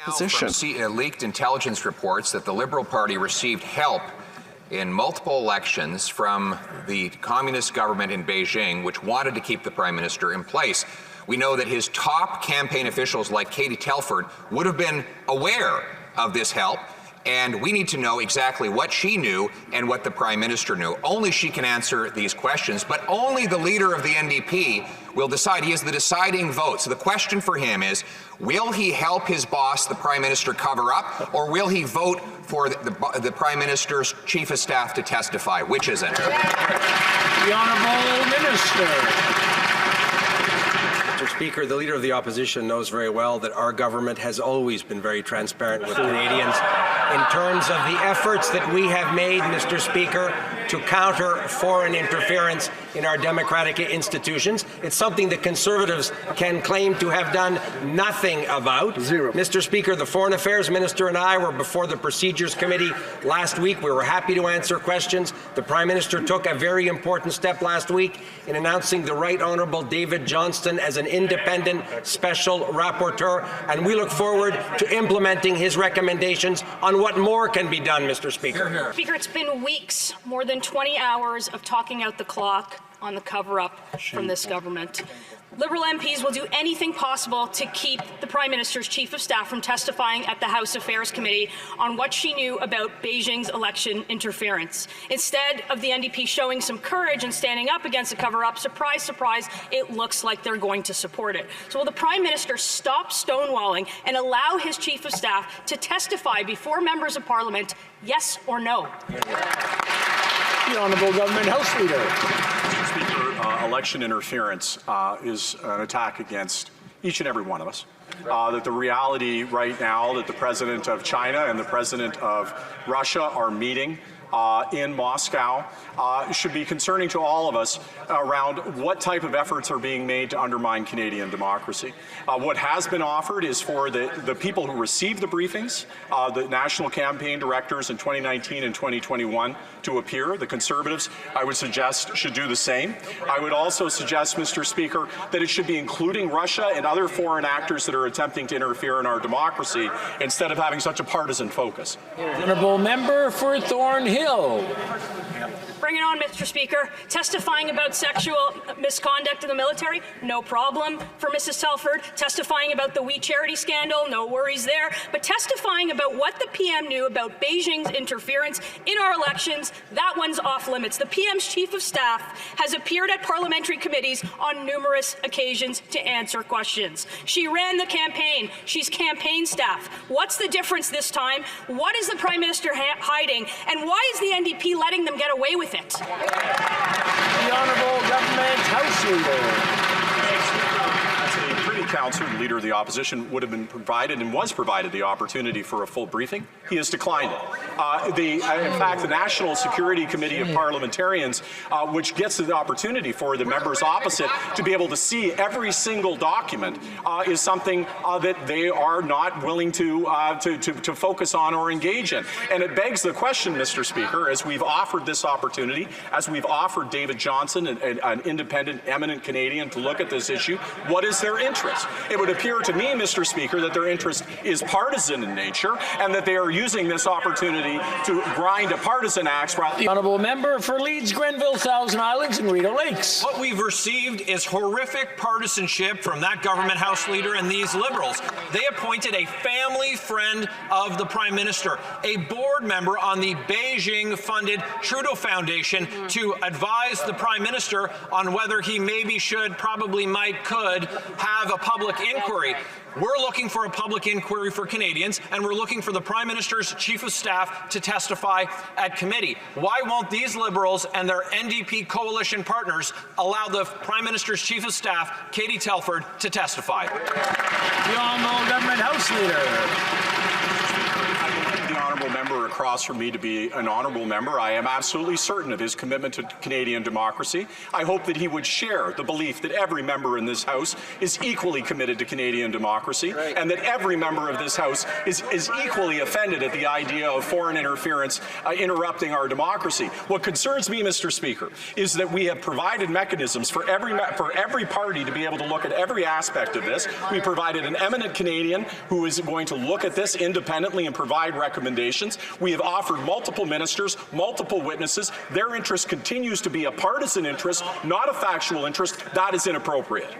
Position. From leaked intelligence reports that the Liberal Party received help in multiple elections from the communist government in Beijing, which wanted to keep the Prime Minister in place. We know that his top campaign officials, like Katie Telford, would have been aware of this help, and we need to know exactly what she knew and what the Prime Minister knew. Only she can answer these questions, but only the leader of the NDP will decide. He is the deciding vote. So the question for him is, will he help his boss, the Prime Minister, cover up, or will he vote for the Prime Minister's Chief of Staff to testify? Which is it? The Honourable Minister. Mr. Speaker, the Leader of the Opposition knows very well that our government has always been very transparent with Canadians in terms of the efforts that we have made, Mr. Speaker, to counter foreign interference in our democratic institutions. It's something that Conservatives can claim to have done nothing about. Zero. Mr. Speaker, the Foreign Affairs Minister and I were before the Procedures Committee last week. We were happy to answer questions. The Prime Minister took a very important step last week in announcing the Right Honourable David Johnston as an independent special rapporteur, and we look forward to implementing his recommendations on what more can be done, Mr. Speaker. Speaker, it's been weeks, more than 20 hours of talking out the clock on the cover-up from this government. Liberal MPs will do anything possible to keep the Prime Minister's Chief of Staff from testifying at the House Affairs Committee on what she knew about Beijing's election interference. Instead of the NDP showing some courage and standing up against the cover-up, surprise, surprise, it looks like they're going to support it. So will the Prime Minister stop stonewalling and allow his Chief of Staff to testify before members of Parliament, yes or no? The Honourable Government House Leader. Mr. Speaker, election interference is an attack against each and every one of us. That the reality right now that the President of China and the President of Russia are meeting in Moscow should be concerning to all of us around what type of efforts are being made to undermine Canadian democracy. What has been offered is for the people who received the briefings, the national campaign directors in 2019 and 2021 to appear. The Conservatives, I would suggest, should do the same. I would also suggest, Mr. Speaker, that it should be including Russia and other foreign actors that are attempting to interfere in our democracy instead of having such a partisan focus. Honourable Member for Thornhill. Bring it on, Mr. Speaker. Testifying about sexual misconduct in the military, no problem for Mrs. Telford. Testifying about the We Charity scandal, no worries there. But testifying about what the PM knew about Beijing's interference in our elections, that one's off limits. The PM's Chief of Staff has appeared at parliamentary committees on numerous occasions to answer questions. She ran the campaign. She's campaign staff. What's the difference this time? What is the Prime Minister hiding? And why is the NDP letting them get away with it? The Honourable Government House Leader. Councillor, the Leader of the Opposition, would have been provided and was provided the opportunity for a full briefing. He has declined it. In fact, the National Security Committee of Parliamentarians, which gets the opportunity for the members opposite to be able to see every single document, is something that they are not willing to focus on or engage in. And it begs the question, Mr. Speaker, as we've offered this opportunity, as we've offered David Johnson, an independent, eminent Canadian, to look at this issue, what is their interest? It would appear to me, Mr. Speaker, that their interest is partisan in nature and that they are using this opportunity to grind a partisan axe. The Honourable Member for Leeds, Grenville, Thousand Islands and Rideau Lakes. What we've received is horrific partisanship from that government House Leader and these Liberals. They appointed a family friend of the Prime Minister, a board member on the Beijing-funded Trudeau Foundation, to advise the Prime Minister on whether he maybe should, probably might, could have a public inquiry. We're looking for a public inquiry for Canadians, and we're looking for the Prime Minister's Chief of Staff to testify at committee. Why won't these Liberals and their NDP coalition partners allow the Prime Minister's Chief of Staff, Katie Telford, to testify? The Honourable Government House Leader. The Honourable Member across from me to be an honourable member. I am absolutely certain of his commitment to Canadian democracy. I hope that he would share the belief that every member in this House is equally committed to Canadian democracy, and that every member of this House is equally offended at the idea of foreign interference interrupting our democracy. What concerns me, Mr. Speaker, is that we have provided mechanisms for every party to be able to look at every aspect of this. We provided an eminent Canadian who is going to look at this independently and provide recommendations. We have offered multiple ministers, multiple witnesses. Their interest continues to be a partisan interest, not a factual interest. That is inappropriate.